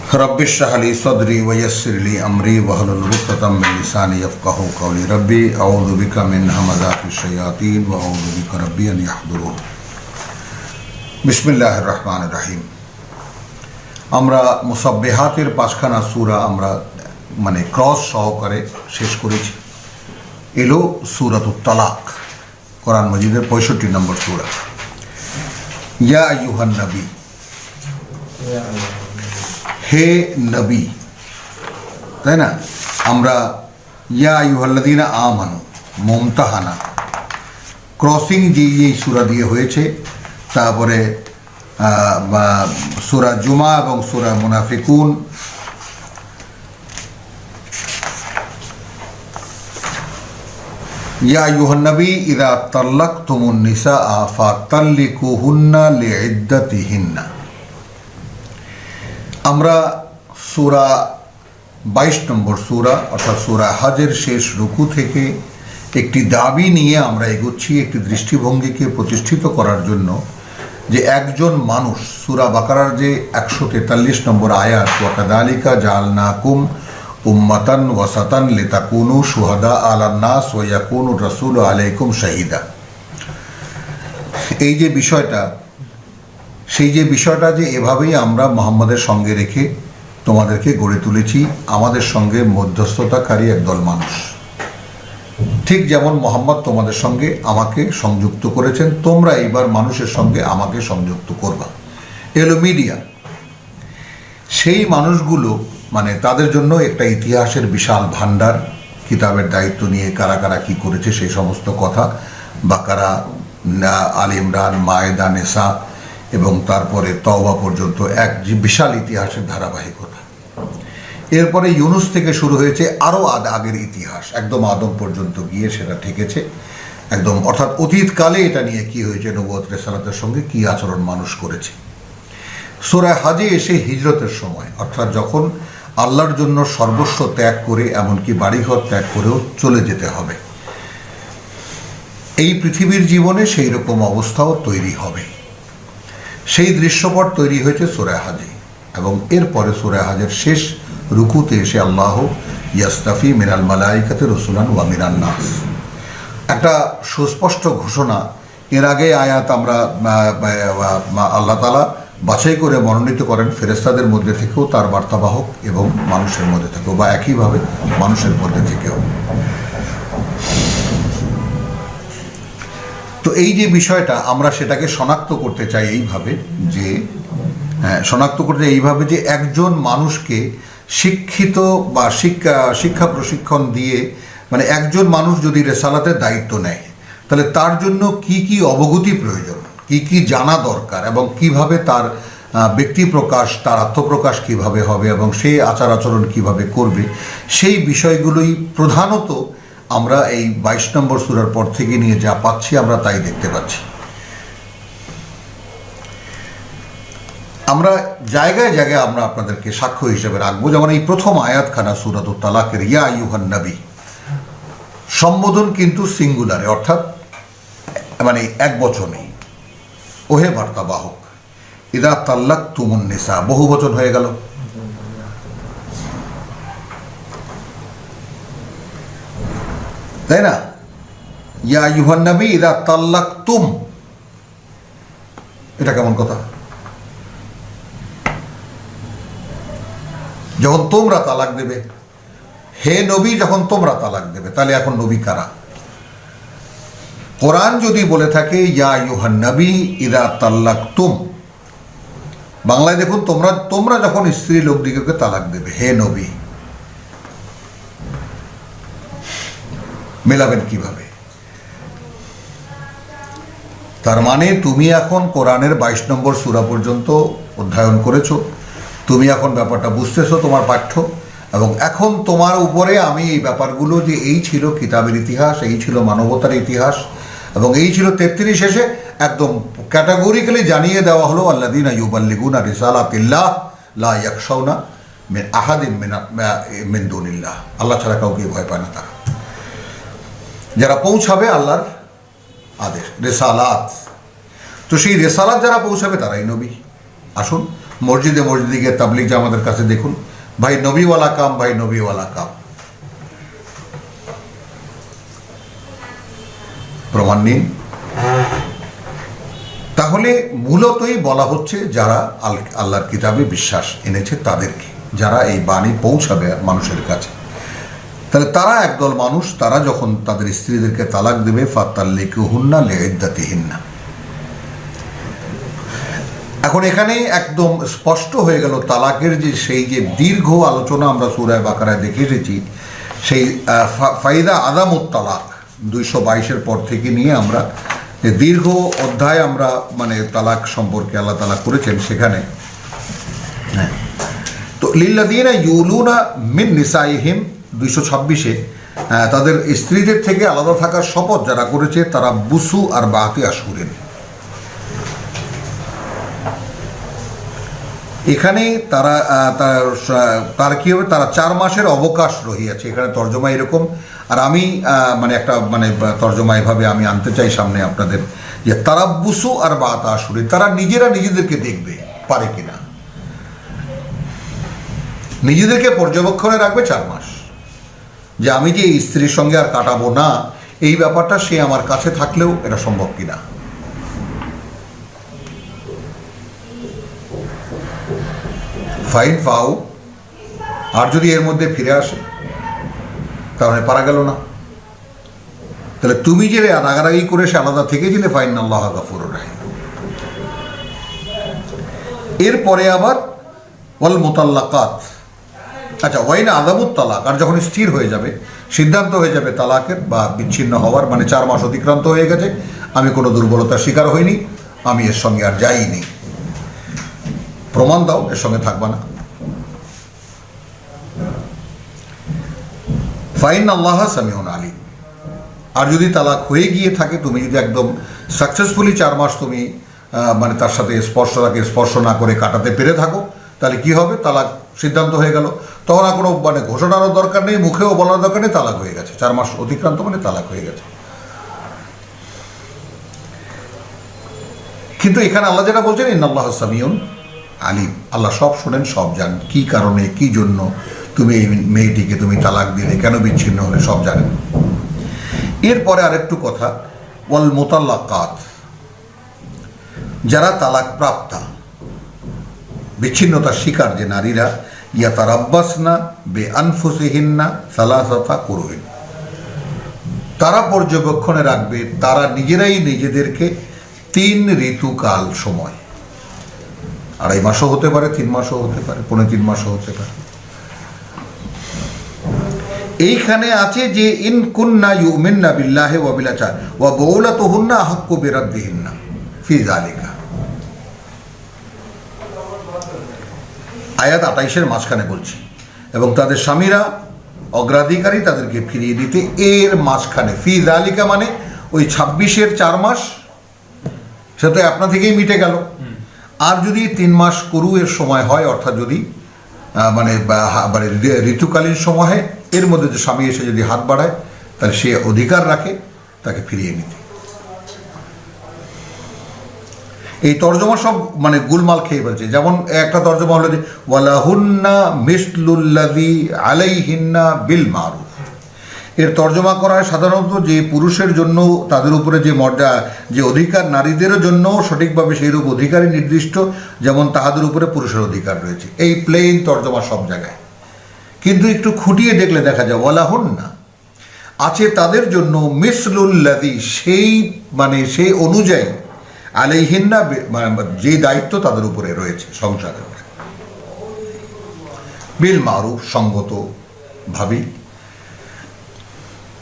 Rabbi इश्रह ली सदरी वयस्सिर ली अमरी वहलुल उक़दतम मिन लिसानी यफ़क़हू क़ौली रब्बी अऊज़ु बिका मिन हमाज़ातिश शयातीन व अऊज़ु बिका रब्बी अन यहज़ुरून। बिस्मिल्लाहिर रहमानिर रहीम। আমরা মুসাব্বিহাতের পাঁচখানা সূরা আমরা মানে ক্রস সহকারে শেষ করেছি। এলো সূরাতুত তালাক, কোরআন মাজিদের 65 নম্বর সূরা। ইয়া আইয়ুহান নবী, হে নবী, তাই না? আমরা ইয়া আইয়ুহাল্লাযীনা আমানু, মুমতাহানা, ক্রসিং যে সূরা দিয়ে হয়েছে, তারপরে সূরা জুমা এবং সূরা মুনাফিকুন, ইয়া আইয়ুহান নবী ইযা তাল্লাকতুমুন নিসাআ ফাতাল্লিকুহুন্না লিইদ্দাতিহিন্না। আমরা সূরা 22 নম্বর সূরা অর্থাৎ সূরা হজের শেষ রুকু থেকে একটি দাবি নিয়ে আমরা এগোচ্ছি, একটি দৃষ্টিভঙ্গিকে প্রতিষ্ঠিত করার জন্য যে একজন মানুষ, সূরা বাকারার যে 143 নম্বর আয়াত, ওয়া কাযালিকা জাআলনাকুম উম্মাতান ওয়াসাতান লিতাকুনু শুহাদা আলান নাস ওয়া ইয়াকুনু রাসূলু আলাইকুম শাহিদা, এই যে বিষয়টা, সেই যে বিষয়টা যে এভাবেই আমরা মুহাম্মাদের সঙ্গে রেখে তোমাদেরকে গড়ে তুলেছি, আমাদের সঙ্গে মধ্যস্থতাকারী একদল মানুষ, ঠিক যেমন মুহাম্মদ তোমাদের সঙ্গে আমাকে সংযুক্ত করেছেন, তোমরা এইবার মানুষের সঙ্গে আমাকে সংযুক্ত করবা। এলো মিডিয়া। সেই মানুষগুলো মানে তাদের জন্য একটা ইতিহাসের বিশাল ভান্ডার, কিতাবের দায়িত্ব নিয়ে কারা কারা কী করেছে সেই সমস্ত কথা, বাকারা, আল ইমরান, মায়েদা, নেসা এবং তারপরে তওবা পর্যন্ত এক বিশাল ইতিহাসের ধারাবাহিকতা। এরপরে ইউনুস থেকে শুরু হয়েছে আরও আগের ইতিহাস, একদম আদম পর্যন্ত গিয়ে সেটা ঠেকেছে একদম, অর্থাৎ অতীতকালে এটা নিয়ে কি হয়েছে, নবুয়ত রিসালাতের সঙ্গে কি আচরণ মানুষ করেছে। সূরা হজে এসে হিজরতের সময়, অর্থাৎ যখন আল্লাহর জন্য সর্বস্ব ত্যাগ করে এমনকি বাড়িঘর ত্যাগ করেও চলে যেতে হবে, এই পৃথিবীর জীবনে সেই রকম অবস্থাও তৈরি হবে, সেই দৃশ্যপট তৈরি হয়েছে সূরা হজে। এবং এরপরে সূরা হজের শেষ রুকুতে এসে আল্লাহ ইয়াস্তাফি মিনাল মালাইকাতি রাসূলান ওয়া মিনান নাস, একটা সুস্পষ্ট ঘোষণা। এর আগে আয়াত আমরা আল্লাহ তাআলা বাছাই করে মনোনীত করেন ফেরেশতাদের মধ্যে থেকেও, তার বার্তাবাহক, এবং মানুষের মধ্যে থেকেও, বা একইভাবে মানুষের মধ্যে থেকেও। তো এই যে বিষয়টা, আমরা সেটাকে শনাক্ত করতে চাই এইভাবে যে, যে একজন মানুষকে শিক্ষিত বা শিক্ষা প্রশিক্ষণ দিয়ে, মানে একজন মানুষ যদি রেসালাতের দায়িত্ব নেয়, তাহলে তার জন্য কি কি অবগতি প্রয়োজন, কি কি জানা দরকার, এবং কিভাবে তার ব্যক্তি প্রকাশ, তার আত্মপ্রকাশ কিভাবে হবে, এবং সেই আচার আচরণ কিভাবে করবে, সেই বিষয়গুলোই প্রধানত আমরা এই 22 নম্বর সূরার পর থেকে নিয়ে যা পাচ্ছি আমরা তাই দেখতে পাচ্ছি। আমরা জায়গায় জায়গায় আমরা আপনাদেরকে সাক্ষ্য হিসেবে রাখবো, যেমন এই প্রথম আয়াতখানা সূরাতুত তালাকের, ইয়া আইয়ুহান নবী, সম্বোধন কিন্তু সিঙ্গুলারে, অর্থাৎ মানে এক বচনে, ওহে বার্তাবাহক। ইযা তাল্লাকতুমুন নিসা, বহু বচন হয়ে গেল। তাই না? ইয়া আইয়ুহান নবী ইযা তাল্লাকতুম, এটা কেমন কথা? যখন তোমরা তালাক দেবে, হে নবী যখন তোমরা তালাক দেবে, তাহলে এখন নবী কারা? কোরআন যদি বলে থাকে ইয়া আইয়ুহান নবী ইযা তাল্লাকতুম, বাংলায় দেখুন, তোমরা যখন স্ত্রী লোকদিগকে তালাক দেবে, হে নবী, মেলাবেন কিভাবে? তার মানে তুমি এখন কোরআনের 22 নম্বর সূরা পর্যন্ত অধ্যয়ন করেছো, তুমি এখন ব্যাপারটা বুঝতেছো, তোমার পাঠ্য, এবং এখন তোমার উপরে আমি এই ব্যাপারগুলো, যে এই ছিল কিতাবের ইতিহাস, এই ছিল মানবতার ইতিহাস, এবং এই ছিল 33 শেষে একদম ক্যাটাগরিক্যালি জানিয়ে দেওয়া হলো, আল্লাযীনা ইউবাল্লিগুনা রিসালাতিল্লাহ লা ইয়াখশাউনা মিন আহাদিন মিন দুনিল্লাহ, আল্লাহ ছাড়া কাউকে ভয় পায় না তারা, যারা পৌঁছাবে আল্লাহর আদেশ, রেসালাত। তো সেই রেসালাত যারা পৌঁছাবে তারাই নবী। আসুন মসজিদে মসজিদে গিয়ে তাবলিগ জামাতের কাছে দেখুন, ভাই নবীওয়ালা কাম, ভাই নবীওয়ালা কাম, প্রমাণ নিন। তাহলে মূলতই বলা হচ্ছে যারা আল্লাহর কিতাবে বিশ্বাস এনেছে তাদেরকে, যারা এই বাণী পৌঁছাবে মানুষের কাছে, তাহলে তারা একদল মানুষ, তারা যখন তাদের স্ত্রীদেরকে তালাক দেবে ফাতাল্লিকুহুন্না লিইদ্দাতিহিন্না। এখন এখানে একদম স্পষ্ট হয়ে গেল তালাকের যে সেই যে দীর্ঘ আলোচনা আমরা সূরা বাকারায় দেখে এসেছি, সেই ফাইদা আদামুত তালাক 222-এর পর থেকে নিয়ে আমরা যে দীর্ঘ অধ্যায় আমরা মানে তালাক সম্পর্কে আল্লাহ তাআলা করেছেন সেখানে। হ্যাঁ, তো লিল্লাযীনা ইউলুনা মিন নিসাইহিম 226-এ তাদের স্ত্রীদের থেকে আলাদা থাকার শপথ যারা করেছে তারা বুসু আর বাতি আশুরেন। এখানে তারা তার কি হবে, তারা 4 মাসের অবকাশ রহিয়াছে, এখানে তর্জমা এরকম। আর আমি মানে একটা মানে তর্জমা এভাবে আমি আনতে চাই সামনে আপনাদের, যে তারাব্বুসু আর বাত আশুরে, তারা নিজেরা নিজেদেরকে দেখবে পারে কিনা, নিজেদেরকে পর্যবেক্ষণে রাখবে 4 মাস, যে আমি যে স্ত্রীর সঙ্গে আর কাটাবো না এই ব্যাপারটা সে আমার কাছে থাকলেও এটা সম্ভব কিনা। ফাইন ফাও, আর যদি এর মধ্যে ফিরে আসে তাহলে পারা গেল না, তাহলে তুমি যে রাগারাগি করে সে আলাদা থেকে দিলে ফাইন আল্লাহ গাফুরুর রাহিম। এরপরে আবার ওয়াল মুতাল্লাকাত, আচ্ছা ওয়াইন আদামুত তালাক, আর যখন স্থির হয়ে যাবে, সিদ্ধান্ত হয়ে যাবে তালাকের বা বিচ্ছিন্ন হওয়ার, মানে 4 মাস অতিক্রান্ত হয়ে গেছে, আমি কোনো দুর্বলতার শিকার হইনি, আমি এর সঙ্গে আর যাইনি, প্রমাণ দাও এর সঙ্গে থাকবা না। ফাইন আল্লাহ সামিউন আলিম, আর যদি তালাক হয়ে গিয়ে থাকে, তুমি যদি একদম সাকসেসফুলি 4 মাস তুমি মানে তার সাথে স্পর্শ না করে কাটাতে পেরে থাকো, তাহলে কি হবে, তালাক সিদ্ধান্ত হয়ে গেল, তখন আর কোনো মানে ঘোষণারও দরকার নেই, মুখেও বলার দরকার নেই, তালাক হয়ে গেছে, 4 মাস অতিক্রান্ত মানে তালাক হয়ে গেছে। কিন্তু এখানে আল্লাহ যেটা বলছেন ইন্নাল্লাহ সামিউন আলিম, আল্লাহ সব শোনেন, সব জানেন, কি কারণে কি জন্য তুমি এই মেয়েটিকে তুমি তালাক দিলে, কেন বিচ্ছিন্ন হলে, সব জানেন। এরপরে আরেকটু কথা, ওয়াল মুতাল্লাকাত, যারা তালাক প্রাপ্তা, বিচ্ছিন্নতার শিকার যে নারীরা, ইয়াতারাব্বাসনা বিআনফুসিহিন্না সালাসাতা কুরুইন, তারা পর্যবেক্ষণে রাখবে, তারা নিজেরাই নিজেদেরকে 3 ঋতুকাল সময়, 2.5 মাসও হতে পারে, 3 মাসও হতে পারে, 3.5 মাসও হতে পারে। এইখানে আছে যে ইন কুন্না ইউমিননা বিল্লাহি ওয়া বিল আখির ওয়া বুউলাতুহুন্না আহাক্কু বিরাদ্দিহিন্না ফি যালিকা, আয়াত 28-এর মাঝখানে বলছি, এবং তাদের স্বামীরা অগ্রাধিকারী তাদেরকে ফিরিয়ে দিতে, এর মাঝখানে ফি যালিকা মানে ওই 26-এর 4 মাস, সেটা আপনা থেকেই মিটে গেল। আর যদি 3 মাস করু এর সময় হয়, অর্থাৎ যদি মানে ঋতুকালীন সময় হয়, এর মধ্যে যে স্বামী এসে যদি হাত বাড়ায়, তাহলে সে অধিকার রাখে তাকে ফিরিয়ে নিতে। এই তর্জমা সব মানে গুলমাল খেয়ে ফেলছে। যেমন একটা তর্জমা হলো যে ওয়ালাহুন্না মিসলুল্লাযী আলাইহিন্না বিল মারুফ, এর তর্জমা করা হয় সাধারণত যে পুরুষের জন্য তাদের উপরে যে মর্যাদা, যে অধিকার নারীদেরও জন্য সঠিকভাবে সেইরূপ অধিকারই নির্দিষ্ট যেমন তাহাদের উপরে পুরুষের অধিকার রয়েছে, এই প্লেন তর্জমা সব জায়গায়। কিন্তু একটু খুঁটিয়ে দেখলে দেখা যায় ওয়ালাহুন্না আছে তাদের জন্য মিসলুল্লাযী, সেই মানে সেই অনুযায়ী, আলাইহিন্না যে দায়িত্ব তাদের উপরে রয়েছে সংসারের, বিল মারুফ সঙ্গত ভাবি।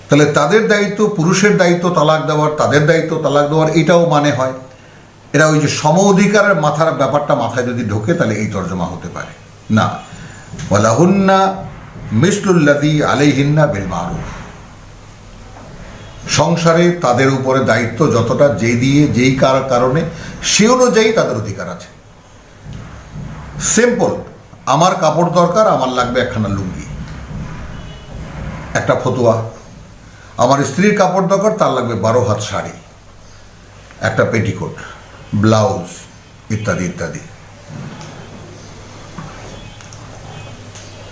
তাহলে তাদের দায়িত্ব, পুরুষের দায়িত্ব তালাক দেওয়ার, তাদের দায়িত্ব তালাক দেওয়ার, এটাও মানে হয়। এরা ওই যে সম অধিকারের মাথার ব্যাপারটা মাথায় যদি ঢোকে, তাহলে এই তর্জমা হতে পারে না। ওয়ালাহুন্না মিসলুল্লাযী আলাইহিন্না বিল মারুফ, সংসারে তাদের উপরে দায়িত্ব যতটা, যেই কারণে সে অনুযায়ী তাদের অধিকার আছে। সিম্পল, আমার কাপড় দরকার, আমার লাগবে একখানা লুঙ্গি, একটা ফতুয়া। আমার স্ত্রীর কাপড় দরকার, তার লাগবে 12 হাত শাড়ি, একটা পেটিকোট, ব্লাউজ ইত্যাদি ইত্যাদি।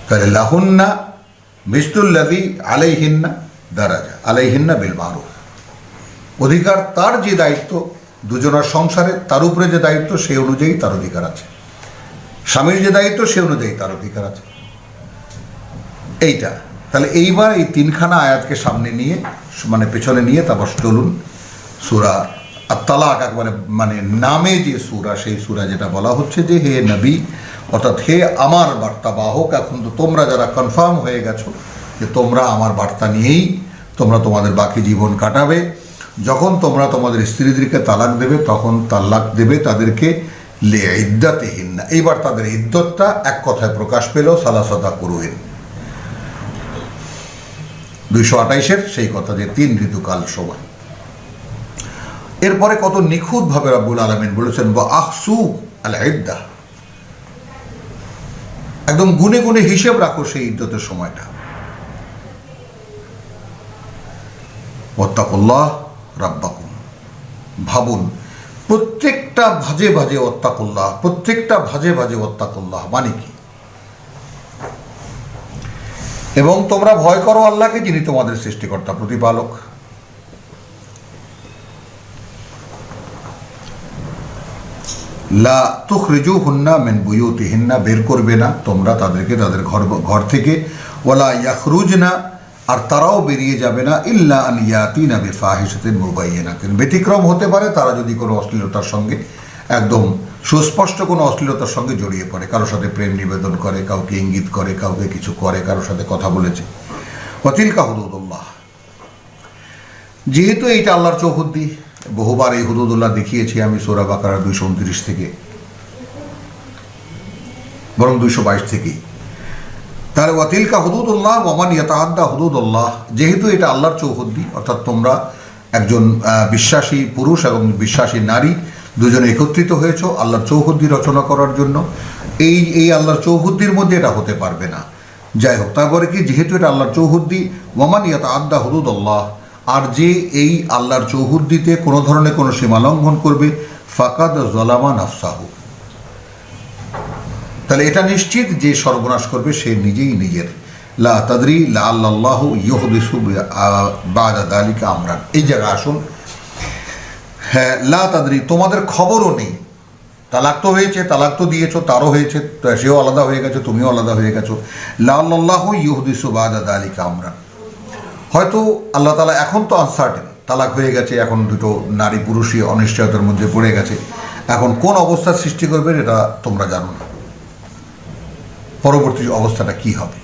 তাহলে লাহুন্না মিসলুল্লাযী আলাইহিন্না দারাজা, আলাইহিন্না বিল মারুফ, অধিকার তার যে দায়িত্ব দুজনের সংসারে, তার উপরে যে দায়িত্ব সেই অনুযায়ী তার অধিকার আছে, স্বামীর যে দায়িত্ব সে অনুযায়ী তার অধিকার আছে। এইটা তাহলে এইবার এই তিনখানা আয়াতকে সামনে নিয়ে মানে পেছনে নিয়ে তারপর চলুন সূরা আত-তালাক, একবারে মানে নামে যে সূরা, সেই সূরা যেটা বলা হচ্ছে যে হে নবী, অর্থাৎ হে আমার বার্তা বাহক, এখন তো তোমরা যারা কনফার্ম হয়ে গেছো যে তোমরা আমার বার্তা নিয়েই তোমরা তোমাদের বাকি জীবন কাটাবে, যখন তোমরা তোমাদের স্ত্রীদেরকে তালাক দেবে তখন তালাক দেবে তাদেরকে লে ইদ্দাতিহিন্না। এইবার তাদের ইদ্দতটা এক কথায় প্রকাশ পেল সালাসাতা কুরুইন, 228-এর সেই কথা যে 3 ঋতুকাল সময়। এরপরে কত নিখুঁতভাবে রব্বুল আলামিন বলেছেন ওয়া আহসু আল ইদ্দাহ, একদম গুনে গুনে হিসেব রাখো সেই ইদ্দতের সময়টা। ওয়াত্তাকুল্লাহ রাব্বাকুম, ভাবুন প্রত্যেকটা ভাজে ভাজে ওয়াত্তাকুল্লাহ, প্রত্যেকটা ভাজে ভাজে ওয়াত্তাকুল্লাহ মানে কি? এবং তোমরা ভয় করো আল্লাহকে, যিনি তোমাদের সৃষ্টিকর্তা প্রতিপালক। লা তুখরিজুহুন্না মিন বুয়ুতিহিন্না, বের করবে না তোমরা তাদেরকে তাদের ঘর থেকে, ওয়ালা ইয়াখরুজনা, আর তারাও বেরিয়ে যাবে না, ইল্লা আন ইয়াতিনা বিফাহিশাতিন মুবায়্যিনাতিন, ব্যতিক্রম হতে পারে তারা যদি কোনো অশ্লীলতার সঙ্গে, একদম সুস্পষ্ট কোনো অশ্লীলতার সঙ্গে জড়িয়ে পড়ে, কারোর সাথে প্রেম নিবেদন করে, কাউকে ইঙ্গিত করে, কাউকে কিছু করে, কারোর সাথে কথা বলেছে। ওয়া তিলকা হুদুদুল্লাহ, যেহেতু এইটা আল্লাহর চৌহদ্দি, বহুবার এই হুদুদুল্লাহ দেখিয়েছি আমি সূরা বাকারার 229 থেকে, বরং 222 থেকেই। তাহলে ওয়া তিলকা হুদুদুল্লাহ ওয়া মান ইয়াতাআদ্দা হুদুদাল্লাহ, যেহেতু এটা আল্লাহর চৌহদ্দি, অর্থাৎ তোমরা একজন বিশ্বাসী পুরুষ এবং বিশ্বাসী নারী দুজনে একত্রিত হয়েছো আল্লাহর চৌহদ্দি রচনা করার জন্য, এই আল্লাহর চৌহদ্দির মধ্যে এটা হতে পারবে না। যাই হোক, তারপরে কি, যেহেতু এটা আল্লাহর চৌহদ্দি, ওয়া মান ইয়াতাআদ্দা হুদুদাল্লাহ, আর যে এই আল্লাহর চৌহদ্দিতে কোনো ধরনের কোনো সীমা লঙ্ঘন করবে, ফাকাদ যালামা নাফসাহু, তাহলে এটা নিশ্চিত যে সর্বনাশ করবে সে নিজেই নিজের। লা তাদরি লাআল্লাহু ইউহদিসু বা'দা যালিকা আমরান, এই জায়গা আসুন। হ্যাঁ, লা তাদরি, তোমাদের খবরও নেই, তালাক তো হয়েছে, তালাক তো দিয়েছো, তারও হয়েছে, সেও আলাদা হয়ে গেছে, তুমিও আলাদা হয়ে গেছো। লাআল্লাহু ইউহদিসু বা'দা যালিকা আমরান, হয়তো আল্লাহ তাআলা এখন তো আনসার্টেন, তালাক হয়ে গেছে, এখন দুটো নারী পুরুষই অনিশ্চয়তার মধ্যে পড়ে গেছে, এখন কোন অবস্থার সৃষ্টি করবেন এটা তোমরা জানো না, পরবর্তী অবস্থাটা কি হবে।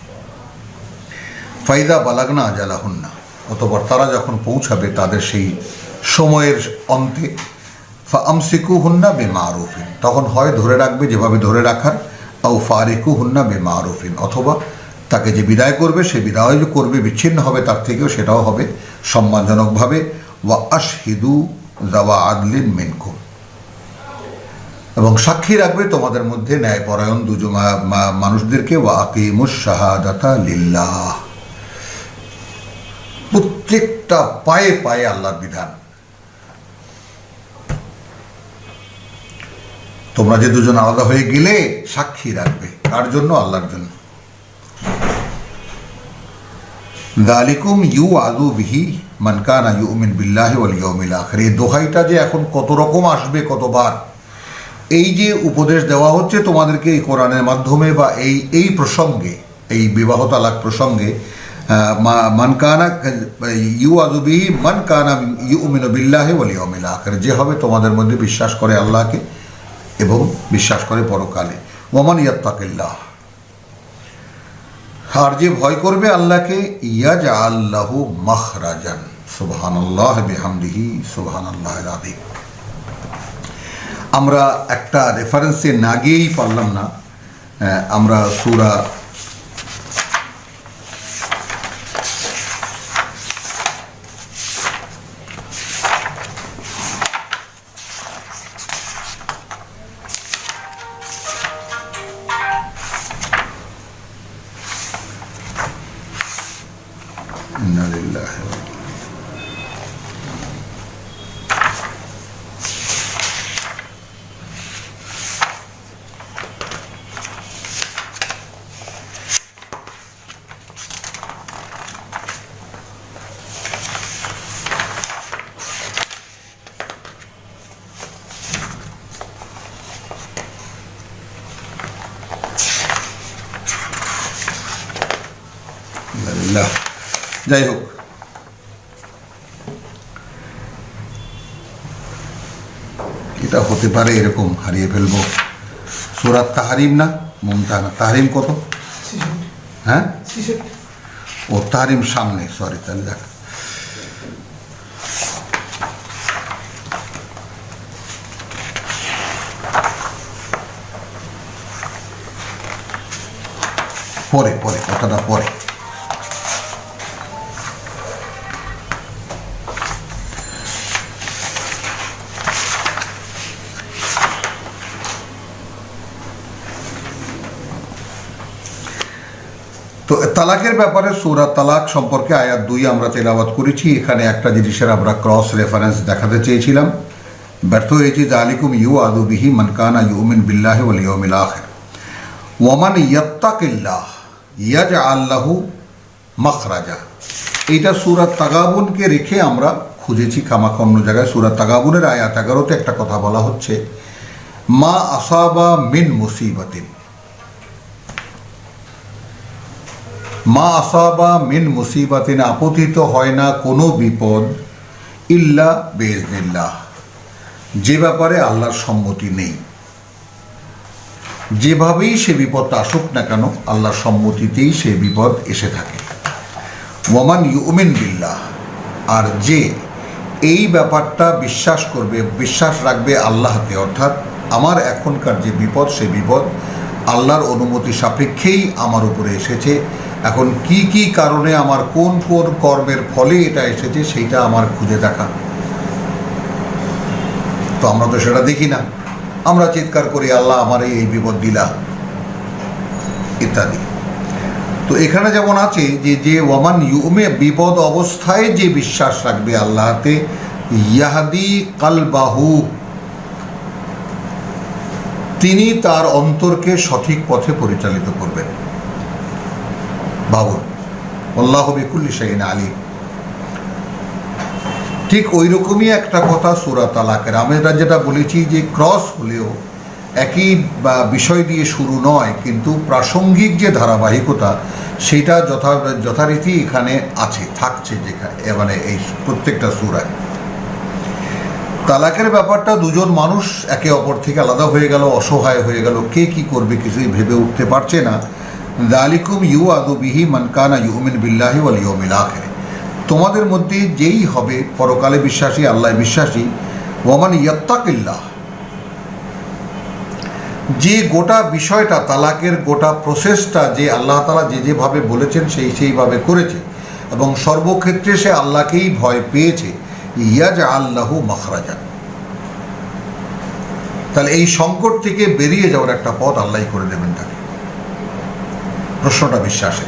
ফাইদা বালাগনা আজালাহুন্না, অতঃপর তারা যখন পৌঁছাবে তাদের সেই সময়ের অন্তে, ফাআমসিকুহুন্না বিমারুফিন, তখন হয় ধরে রাখবে যেভাবে ধরে রাখার, আও ফারিকুহুন্না বিমারুফিন, অথবা তাকে যে বিদায় করবে সে বিদায় করবে, বিচ্ছিন্ন হবে তার থেকেও, সেটাও হবে সম্মানজনকভাবে। ওয়া আশহিদু যাওয়া আদলিন মিনকুম, এবং সাক্ষী রাখবে তোমাদের মধ্যে ন্যায়পরায়ণ দুজন মানুষদেরকে। ওয়া আকিমুশ শাহাদাতা লিল্লাহ, প্রত্যেকটা পায়ে পায়ে আল্লাহর বিধান। তোমরা যে দুজন আলাদা হয়ে গেলে সাক্ষী রাখবে, কার জন্য? আল্লাহর জন্য। যালিকুম ইউআযু বিহি মান কানা ইউমিন বিল্লাহি ওয়াল ইয়াউমিল আখির, এই দোহাইটা যে এখন কত রকম আসবে, কতবার এই যে উপদেশ দেওয়া হচ্ছে তোমাদেরকে এই কোরআনের মাধ্যমে বা এই প্রসঙ্গে, এই বিবাহ তালাক প্রসঙ্গে, মান কানা ইউআযু বিহি মান কানা ইউমিনু বিল্লাহি ওয়াল ইয়াউমিল আখির, যে হবে তোমাদের মধ্যে বিশ্বাস করে আল্লাহকে এবং বিশ্বাস করে পরকালে। ওয়া মান ইয়াত্তাকিল্লাহ, আর যে ভয় করবে আল্লাহকে, ইয়াজআল লাহু মাখরাজান, সুবহানাল্লাহ বিহামদিহি সুবহানাল্লাহিল আযীম। আমরা একটা রেফারেন্সে না গিয়েই পারলাম না, আমরা সূরা ইন্না লিল্লাহি ওয়া আলহামদুলিল্লাহ। যাই হোক, এটা হতে পারে এরকম হারিয়ে ফেলবো। সূরা তাহরিম না মুমতাহানা, তাহরিম কত? হ্যাঁ, ও তাহরিম সামনে, সরি। তাহলে দেখ, পরে পরে কথাটা পরে। তো তালাকের ব্যাপারে সূরা তালাক সম্পর্কে আয়াত 2 আমরা তেলাওয়াত করেছি। এখানে একটা জিনিসের আমরা ক্রস রেফারেন্স দেখাতে চেয়েছিলাম, ব্যর্থ হয়েছি। যালিকুম ইউআযু বিহি মান কানা ইউমিন বিল্লাহি ওয়াল ইয়াউমিল আখির ওয়া মান ইয়াত্তাকিল্লাহ ইয়াজআল লাহু মাখরাজা। এইটা সূরা তাগাবুনকে রেখে আমরা খুঁজেছি খামাখা অন্য জায়গায়। সূরা তাগাবুনের আয়াত 11-তে একটা কথা বলা হচ্ছে, মা আসাবা মিন মুসিবাতিন, মা আসাবা মিন মুসিবাতিন, আপতিত হয় না কোনো বিপদ, ইল্লা বিইজনিল্লাহ, যে ব্যাপারে আল্লাহর সম্মতি নেই। যেভাবেই সে বিপদটা আসুক না কেন, আল্লাহর সম্মতিতেই সে বিপদ এসে থাকে। ওয়ামান ইউমিন বিল্লাহ, আর যে এই ব্যাপারটা বিশ্বাস করবে, বিশ্বাস রাখবে আল্লাহতে, অর্থাৎ আমার এখনকার যে বিপদ, সে বিপদ আল্লাহর অনুমতি সাপেক্ষেই আমার উপরে এসেছে। এখন কি কি কারণে, আমার কোন কোন কর্মের ফলে এটা এসেছে, সেইটা আমার খুঁজে দেখা। তো আমরা তো সেটা দেখি না, আমরা চিৎকার করি আল্লাহ আমার এই বিপদ দিলা ইত্যাদি। তো এখানে যেমন আছে যে ওয়ামান ইউমে, বিপদ অবস্থায় যে বিশ্বাস রাখবে আল্লাহতে, ইয়াহদি কালবাহু, তিনি তার অন্তরকে সঠিক পথে পরিচালিত করবেন। ভাবুন, আল্লাহু বিকুল্লি শাইইন আলিম। ঠিক ওই রকমই একটা কথা সূরা তালাকের। আমরা যেটা বলেছি যে ক্রস হলেও একই বিষয় দিয়ে শুরু নয়, কিন্তু প্রাসঙ্গিক যে ধারাবাহিকতা সেটা যথারীতি এখানে আছে, থাকছে, যেখানে মানে এই প্রত্যেকটা সূরায়। তালাকের ব্যাপারটা, দুজন মানুষ একে অপর থেকে আলাদা হয়ে গেল, অসহায় হয়ে গেল, কে কি করবে কিছুই ভেবে উঠতে পারছে না। যালিকুম ইউআযু বিহি মান কানা ইউমিন বিল্লাহি ওয়াল ইয়াউমিল আখির, তোমাদের মধ্যে যেই হবে পরকালে বিশ্বাসী, আল্লাহ বিশ্বাসী, ওয়ামান ইয়াত্তাকিল্লাহ, যে গোটা বিষয়টা, তালাকের গোটা প্রসেসটা যে আল্লাহ তাআলা যেভাবে বলেছেন সেইভাবে করেছে এবং সর্বক্ষেত্রে সে আল্লাহকেই ভয় পেয়েছে, ইয়াজআল লাহু মাখরাজা, তাহলে এই সংকট থেকে বেরিয়ে যাওয়ার একটা পথ আল্লাহই করে দেবেন তাকে। প্রশ্নটা বিশ্বাসে।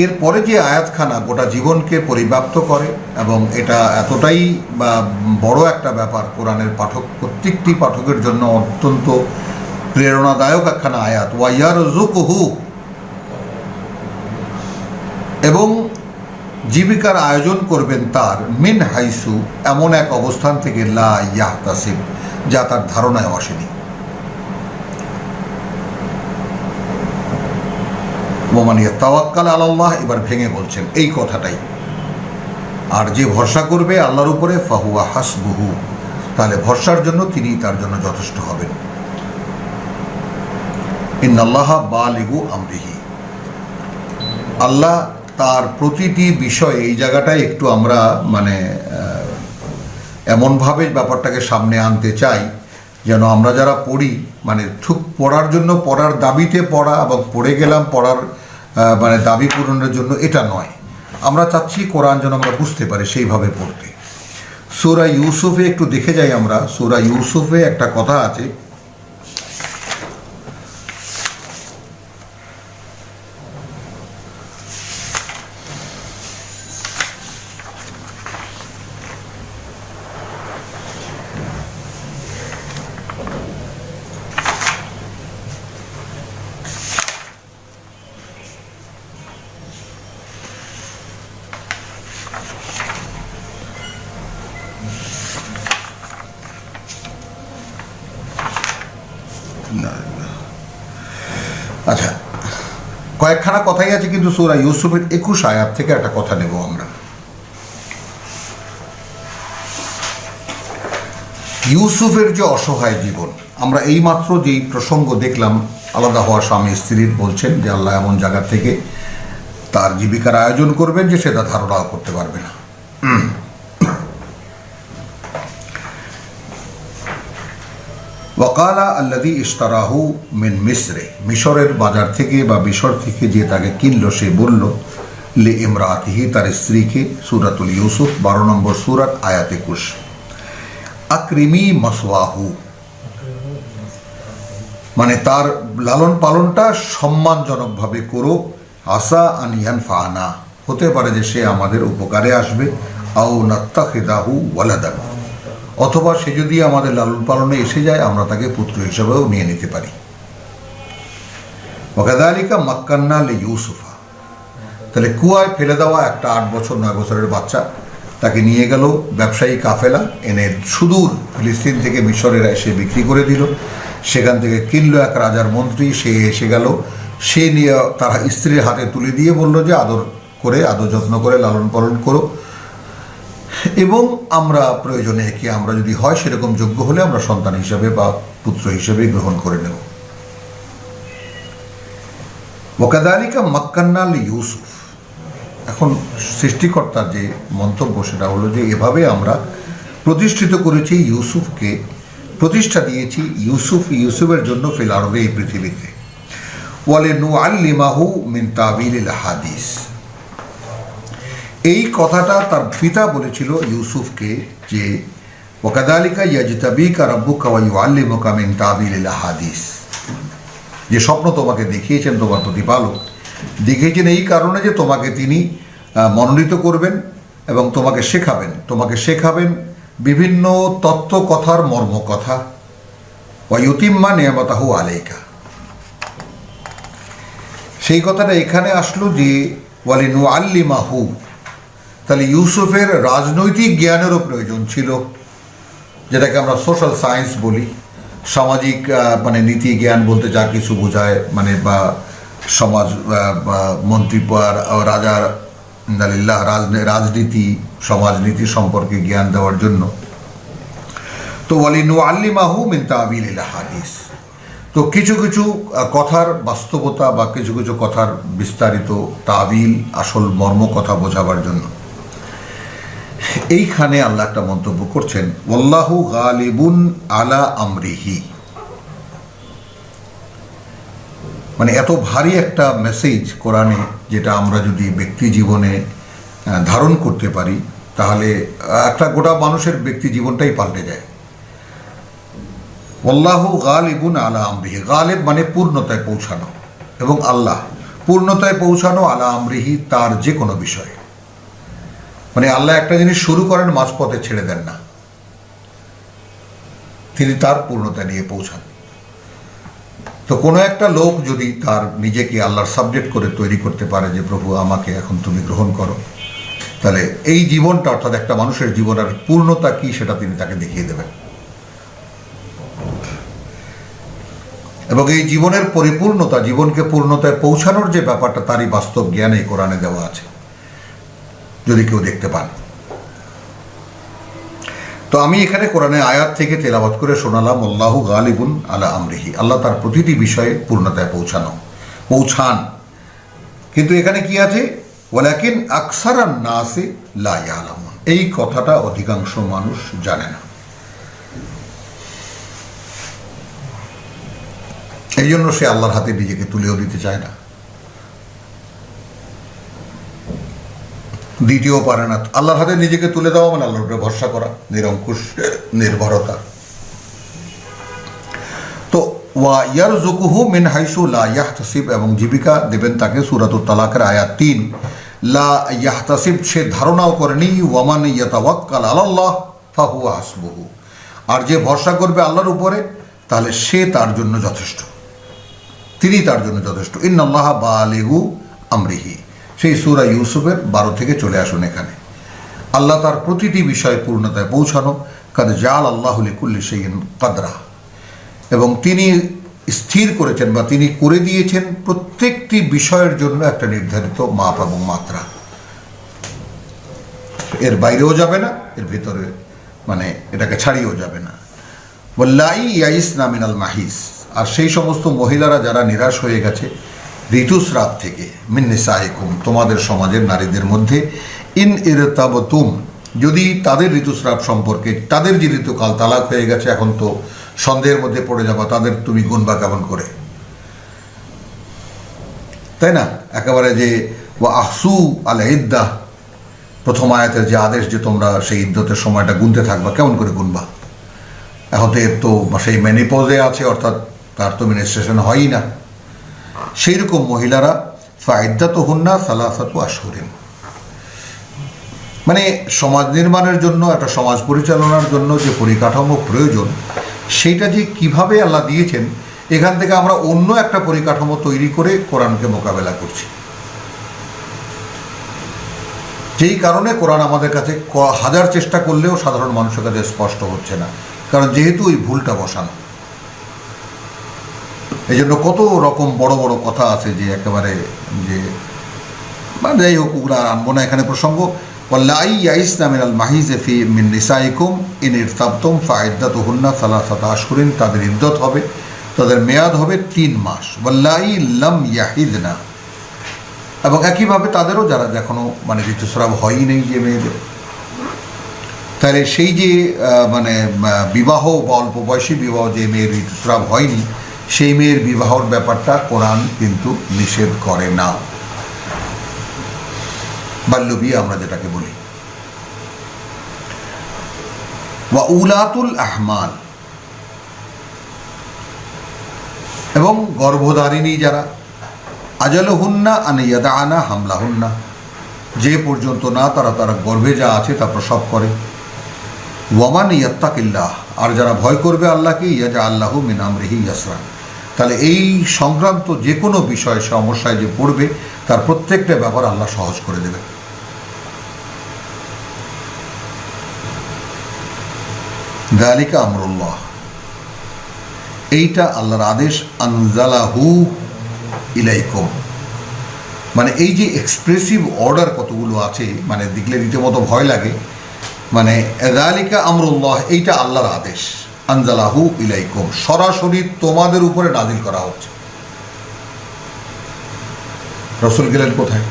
এরপরে যে আয়াতখানা গোটা জীবনকে পরিব্যাপ্ত করে, এবং এটা এতটাই বড় একটা ব্যাপার, কোরআনের প্রত্যেকটি পাঠকের জন্য অত্যন্ত প্রেরণাদায়ক একখানা আয়াত। ওয়াইয়ারযুকুহু, এবং জীবিকার আয়োজন করবেন তার, মিন হাইসু, এমন এক অবস্থান থেকে, লা ইয়াহতাসিব, যা তার ধারণায় আসেনি। ওমান ইয়াতাওয়াক্কাল আলাল্লাহ, এবার ভেঙে বলছেন এই কথাটাই, আর যে ভরসা করবে আল্লাহর উপরে, ফাহুয়া হাসবুহু, তাহলে ভরসার জন্য তিনি তার জন্য যথেষ্ট হবেন। ইন্নাল্লাহা বালিগু আমরিহি, আল্লাহ তার প্রতিটি বিষয়ে, এই জায়গাটায় একটু আমরা মানে এমনভাবে ব্যাপারটাকে সামনে আনতে চাই যেন আমরা যারা পড়ি, মানে ঠিক পড়ার জন্য, পড়ার দাবিতে পড়া এবং পড়ে গেলাম পড়ার মানে দাবি পূরণের জন্য, এটা নয়। আমরা চাচ্ছি কোরআন যেন আমরা বুঝতে পারি, সেইভাবে পড়তে। সূরা ইউসুফে একটু দেখে যাই আমরা। সূরা ইউসুফে একটা কথা আছে, আচ্ছা, কয়েকখানা কথাই আছে, কিন্তু সূরা ইউসুফের 21 আয়াত থেকে একটা কথা নেব আমরা। ইউসুফের যে অসহায় জীবন, আমরা এইমাত্র যেই প্রসঙ্গ দেখলাম, আলাদা হওয়া স্বামী স্ত্রীর, বলছেন যে আল্লাহ এমন জায়গা থেকে তার জীবিকার আয়োজন করবেন যে সেটা ধারণাও করতে পারবে না। ওয়াকালা আল্লাযী ইশতারাহু মিন মিসরে, মিশরের বাজার থেকে বা মিশর থেকে যে তাকে কিনলো, সে বলল লি ইমরাতিহি, তার স্ত্রীকে, সূরাতুল ইউসুফ 12 নম্বর সূরাত আয়াত 21, আকরিমি মাসওয়াহু, মানে তার লালন পালনটা সম্মানজনকভাবে করো, আসা আন ইয়ানফাআনা, হতে পারে যে সে আমাদের উপকারে আসবে, আও নাত্তাখিযাহু ওয়ালাদান, অথবা সে যদি আমাদের লালন পালনে এসে যায় আমরা তাকে পুত্র হিসেবেও নিয়ে নিতে পারি। ওয়াকাযালিকা মাক্কান্না লিইউসুফা, তাহলে কুয়ায় ফেলে দেওয়া একটা 8 বছর 9 বছরের বাচ্চা, তাকে নিয়ে গেল ব্যবসায়ী কাফেলা, এনে সুদূর ফিলিস্তিন থেকে মিশরের এসে বিক্রি করে দিল। সেখান থেকে কিনলো এক রাজার মন্ত্রী, সে এসে গেল, সে নিয়ে তার স্ত্রীর হাতে তুলে দিয়ে বলল যে আদর যত্ন করে লালন পালন করো, এবং আমরা প্রয়োজনে একে আমরা যদি হয় সেরকম যোগ্য হলে আমরা সন্তান হিসাবে বা পুত্র হিসেবে গ্রহণ করে নেব। ওয়াকাযালিকা মাক্কান্না লিইউসুফ, এখন সৃষ্টিকর্তার যে মন্তব্য সেটা হলো যে এভাবে আমরা প্রতিষ্ঠিত করেছি ইউসুফকে, প্রতিষ্ঠা দিয়েছি ইউসুফের জন্য ফিল আরদে, এই পৃথিবীতে, ওয়ালিনুআল্লিমাহু মিন তাবিলিল হাদিস, এই কথাটা তার পিতা বলেছিল ইউসুফকে যে ওয়াকাযালিকা ইয়াজতাবিকা রাব্বুকা ওয়া ইউআল্লিমুকা মিন তাবিলিল হাদিস, যে স্বপ্ন তোমাকে দেখিয়েছেন তোমার প্রতিপালক, দেখিয়েছেন এই কারণে যে তোমাকে তিনি মনোনীত করবেন এবং তোমাকে শেখাবেন বিভিন্ন তত্ত্ব কথার মর্ম কথা, ওয়া ইউতিম্মা নিয়ামাতাহু আলাইকা, সেই কথাটা এখানে আসলো যে ওয়ালিনুআল্লিমাহু, তাহলে ইউসুফের রাজনৈতিক জ্ঞানেরও প্রয়োজন ছিল, যেটাকে আমরা সোশ্যাল সায়েন্স বলি, সামাজিক মানে নীতি জ্ঞান বলতে যা কিছু বোঝায়, মানে বা সমাজ বা মন্ত্রী রাজার রাজনীতি সমাজনীতি সম্পর্কে জ্ঞান দেওয়ার জন্য। তো ওয়ালিনুআল্লিমাহু মিন তাবিলিল হাদিস, তো কিছু কিছু কথার বাস্তবতা বা কিছু কিছু কথার বিস্তারিত তাবিল, আসল মর্ম কথা বোঝাবার জন্য। এইখানে আল্লাহ একটা মন্তব্য করছেন, ওয়াল্লাহু গালিবুন আলা আমরিহি, মানে এত ভারী একটা মেসেজ কোরআনে, যেটা আমরা যদি ব্যক্তি জীবনে ধারণ করতে পারি তাহলে একটা গোটা মানুষের ব্যক্তি জীবনটাই পাল্টে যায়। ওয়াল্লাহু গালিবুন আলা আমরিহি, গালিব মানে পূর্ণতায় পৌঁছানো, এবং আল্লাহ পূর্ণতায় পৌঁছানো আলা আমরিহি, তার যে কোনো বিষয়, মানে আল্লাহ একটা জিনিস শুরু করেন মাঝপথে ছেড়ে দেন না, তিনি তার পূর্ণতা নিয়ে পৌঁছান। তো কোনো একটা লোক যদি তার নিজেকে আল্লাহর সাবজেক্ট করে তৈরি করতে পারে যে প্রভু আমাকে এখন তুমি গ্রহণ করো, তাহলে এই জীবনটা, অর্থাৎ একটা মানুষের জীবনের পূর্ণতা কি সেটা তিনি তাকে দেখিয়ে দেবেন, এবং এই জীবনের পরিপূর্ণতা, জীবনকে পূর্ণতায় পৌঁছানোর যে ব্যাপারটা, তারই বাস্তব জ্ঞান এই কোরআনে দেওয়া আছে, যদি কেউ দেখতে পান। তো আমি এখানে কোরআনে আয়াত থেকে তেলাওয়াত করে শোনালাম, আল্লাহু গালিবুন আলা আমরিহি, আল্লাহ তার প্রতিটি বিষয়ে পূর্ণতায় পৌঁছান। কিন্তু এখানে কি আছে, ওয়ালাকিন আকসারান নাসি লা ইয়ালামুন, এই কথাটা অধিকাংশ মানুষ জানে না, এই জন্য সে আল্লাহর হাতে নিজেকে তুলেও দিতে চায় না, দ্বিতীয় পারে না। আল্লাহর হাতে নিজেকে তুলে দেওয়া মানে আল্লাহর উপরে ভরসা করা, নিরঙ্কুশ নির্ভরতা। তো ওয়া ইয়ারযুকুহু মিন হাইসু লা ইয়াহতাসিব, এবং জীবিকা দেবেন তাকে, সূরাতুত তালাকের আয়াত 3, লা ইয়াহতাসিব, সে ধারণাও করেনি, ওয়ামান ইয়াতাওয়াক্কাল আলাল্লাহ ফাহুয়া হাসবুহু, আর যে ভরসা করবে আল্লাহর উপরে তাহলে সে তার জন্য যথেষ্ট, তিনি তার জন্য যথেষ্ট। ইন্নাল্লাহা বালিগু আমরিহি, সেই সূরা ইউসুফের 12 থেকে চলে আসুন এখানে। আল্লাহ তার প্রতিটি বিষয়ে পূর্ণতায় পৌঁছানো, কাদ জাআল আল্লাহু লিকুল্লি শাইইন কাদরা, এবং তিনি স্থির করেছেন বা তিনি করে দিয়েছেন প্রত্যেকটি বিষয়ের জন্য একটা নির্ধারিত মাপ এবং মাত্রা। এর বাইরেও যাবে না, এর ভিতরে মানে এটাকে ছাড়িয়েও যাবে না। ওয়াল্লাই ইয়াইসনা মিনাল মাহিস, আর সেই সমস্ত মহিলারা যারা নিরাশ হয়ে গেছে ঋতুস্রাব থেকে, মিন নিসাইকুম, তোমাদের সমাজের নারীদের মধ্যে, ইন ইরতাবতুম, যদি তাদের ঋতুস্রাব সম্পর্কে, তাদের যে ঋতুকাল তালাক হয়ে গেছে, এখন তো সন্দেহের মধ্যে পড়ে যাবা, তাদের তুমি গুনবা কেমন করে, তাই না? একেবারে যে ওয়া আহসু আল ইদ্দাহ, প্রথম আয়াতের যে আদেশ যে তোমরা সেই ইদ্যতের সময়টা গুনতে থাকবা, কেমন করে গুনবা? এখন তো এর তো সেই মেনিপোজে আছে, অর্থাৎ তার তো মিনিস্ট্রেশন হয়ই না। সেই রকম মহিলারা ফাইদ্দাতুহুন্না সালাসাতু আশহুরিন, মানে সমাজ নির্মাণের জন্য, একটা সমাজ পরিচালনার জন্য যে পরিকাঠামো প্রয়োজন, সেইটা যে কিভাবে আল্লাহ দিয়েছেন, এখান থেকে আমরা অন্য একটা পরিকাঠামো তৈরি করে কোরআনকে মোকাবেলা করছি। যেই কারণে কোরআন আমাদের কাছে হাজার চেষ্টা করলেও সাধারণ মানুষের কাছে স্পষ্ট হচ্ছে না, কারণ যেহেতু ওই ভুলটা বসানো। এই জন্য কত রকম বড় বড় কথা আছে যে একেবারে যে, যাই হোক, ওগুলা আনবো না এখানে প্রসঙ্গ। ওয়াল্লাই ইয়াইসনা মিনাল মাহিজ ফি মিন নিসাইকুম ইন ইরতাবতুম ফাইদ্দাতুহুন্না সালাসাতু আশহুরিন, তাদের ইদ্যত হবে, তাদের মেয়াদ হবে 3 মাস। ওয়াল্লাই লাম ইয়াহিদনা, এবং একইভাবে তাদেরও যারা এখনো মানে ঋতুস্রাব হয়ই নেই যে মেয়েদের, তাহলে সেই যে মানে বিবাহ বা অল্প বয়সী বিবাহ, যে মেয়ের ঋতুস্রাব হয়নি, সেই মেয়ের বিবাহর ব্যাপারটা কোরআন কিন্তু নিষেধ করে না। বাল্য বিয়ে আমরা যেটাকে বলি। ওয়া উলাতুল আহমাল, এবং গর্ভধারিণী যারা, আজালহুন্না আন ইয়াদানা হামলাহুন্না, যে পর্যন্ত না তারা গর্ভে যা আছে তা প্রসব করে। ওয়ামান ইয়াত্তাকিল্লাহ, আর যারা ভয় করবে আল্লাহকে, ইয়াজআল্লাহু মিন আমরিহি ইয়াসরা, তাহলে এই সংক্রান্ত যে কোনো বিষয় সমস্যায় যে পড়বে, তার প্রত্যেকটা ব্যাপার আল্লাহ সহজ করে দেবে। যালিকা আমরুল্লাহ, এইটা আল্লাহর আদেশ। আনজালাহু ইলাইকুম, মানে এই যে এক্সপ্রেসিভ অর্ডার কতগুলো আছে, মানে দেখলে রীতিমতো ভয় লাগে। মানে যালিকা আমরুল্লাহ, এইটা আল্লাহর আদেশ। আনজালাহু ইলাইকুম, সরাসরি তোমাদের উপরে নাজিল করা হচ্ছে। রসুল গেলেন কোথায়?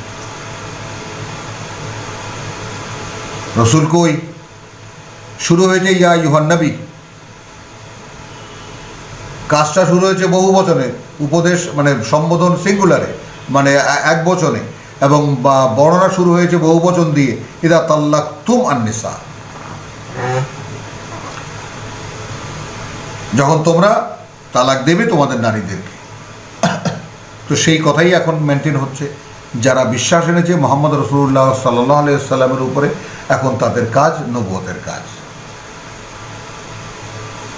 রসুল কই? শুরু হয়েছে ইয়া আইয়ুহান নবী, কাজটা শুরু হয়েছে বহু বচনে, উপদেশ মানে সম্বোধন সিঙ্গুলারে, মানে এক বচনে, এবং বর্ণনা শুরু হয়েছে বহু বচন দিয়ে, ইদা তাল্লাকতুম আন-নিসা, যখন তোমরা তালাক দেবে তোমাদের নারীদেরকে। তো সেই কথাই এখন মেনটেন হচ্ছে। যারা বিশ্বাস এনেছে মুহাম্মদ রাসূলুল্লাহ সাল্লাল্লাহু আলাইহি ওয়াসাল্লামের উপরে, এখন তাদের কাজ নবুয়তের কাজ।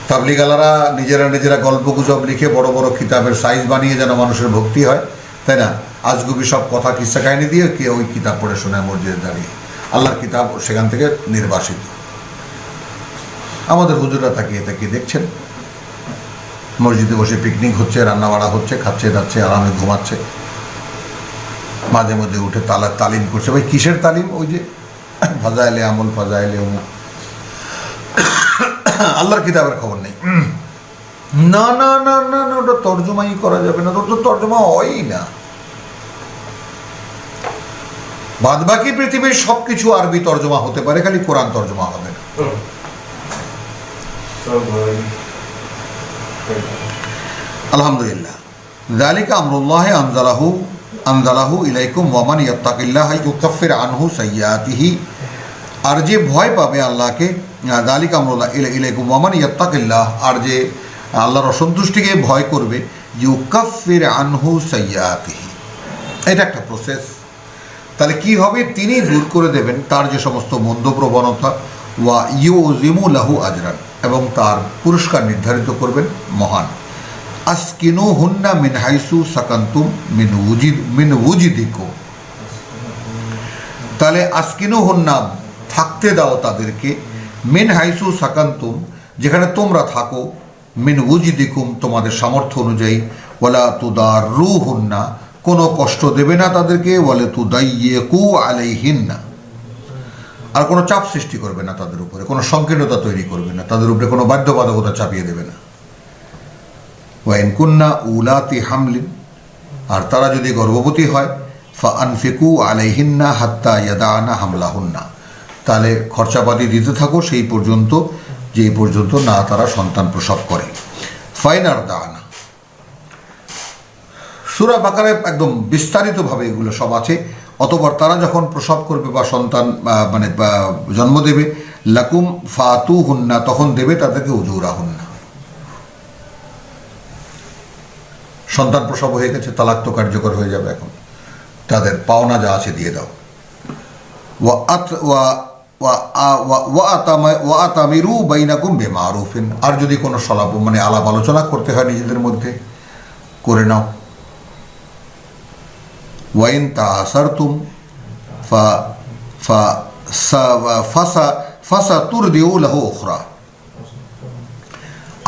তাবলিগালারা নিজেরা গল্পগুজব লিখে বড় বড় কিতাবের সাইজ বানিয়ে যেন মানুষের ভক্তি হয়, তাই না? আজগুবি সব কথা কিস্সা কাহিনী দিয়ে কে ওই কিতাব পড়ে শোনায় মসজিদে দাঁড়িয়ে। আল্লাহর কিতাব সেখান থেকে নির্বাসিত। আমাদের হুজুররা তাকিয়ে দেখছেন, মসজিদে বসে পিকনিক হচ্ছে, রান্না বাড়া হচ্ছে, খাচ্ছে যাচ্ছে, আরামে ঘুমাচ্ছে, মাঝে মধ্যে উঠে তালিম করছে। ভাই কিসের তালিম? ওই যে ফাজাইলে আমল, ফাজাইলে অমুক, আল্লাহর কিতাবের খবর নেই। না না না না না, ওটা তর্জমাই করা যাবে না, ওটা তো তর্জমা হয়ই না। বাদ বাকি পৃথিবীর সবকিছু আরবি তর্জমা হতে পারে, খালি কোরআন তর্জমা হবে না। আলহামদুলিল্লাহ। যালিকা আমরুল্লাহ আনজালাহু ইলাইকুম ওয়ামান ইয়াত্তাকিল্লাহ ইউকাফির আনহু সাইয়্যাতিহি, আর যে ভয় পাবে আল্লাহকে, যালিকা আমরুল্লাহ ইলাইকুম ওয়ামান ইয়াত্তাকিল্লাহ, আর যে আল্লাহর অসন্তুষ্টিকে ভয় করবে, ইউকাফির আনহু সাইয়্যাতিহি, এটা একটা প্রসেস। তাহলে কি হবে? তিনি দূর করে দেবেন তার যে সমস্ত মন্দ প্রবণতা, ওয়া ইউজিমু লাহু আজরান, এবং তার পুরস্কার নির্ধারিত করবেন মহান। আসকিনুহুন্না মিন হাইসু সাকান্তুম মিন উজিদিকুম, তাহলে আসকিনুহুন্না, থাকতে দাও তাদেরকে, মিন হাইসু সাকান্তুম, যেখানে তোমরা থাকো, মিন উজদিকুম, তোমাদের সামর্থ্য অনুযায়ী, ওয়ালা তুদাররুহুন্না, কোনো কষ্ট দেবে না তাদেরকে, ওয়ালা তুদাইয়িকু আলাইহিন্না, আর কোনো চাপ সৃষ্টি করবে না তাদের উপরে, কোনো সংকীর্ণতা তৈরি করবে না, তাদের উপরে কোনো বাধ্যবাধকতা চাপিয়ে দেবে না। ওয়াইন কুন্না উলাতি হামলিন, আর তারা যদি গর্ভবতী হয়, ফা আনফিকু আলাইহিন্না হাত্তা ইয়াদানা হামলাহুন্না, তাহলে খরচাপাতি দিতে থাকো সেই পর্যন্ত, যে পর্যন্ত না তারা সন্তান প্রসব করে। ফাইনার দানা, সূরা বাকারায় একদম বিস্তারিতভাবে এগুলো সব আছে। অতঃপর তারা যখন প্রসব করবে বা সন্তান জন্ম দেবে, লাকুম ফাতু হুন্না, তখন দেবে তাদেরকে উজুরা হুন্না। সন্তান প্রসব হয়ে গেছে, তালাক তো কার্যকর হয়ে যাবে, এখন তাদের পাওনা যা আছে দিয়ে দাও। ওয়া আতামিরু বাইনাকুম বিমারুফিন, আর যদি কোনো আলাপ আলোচনা করতে হয় নিজেদের মধ্যে, করে নাও। ওয়াইন তাসারতুম ফাসাতুরদিউ লাহু উখরা,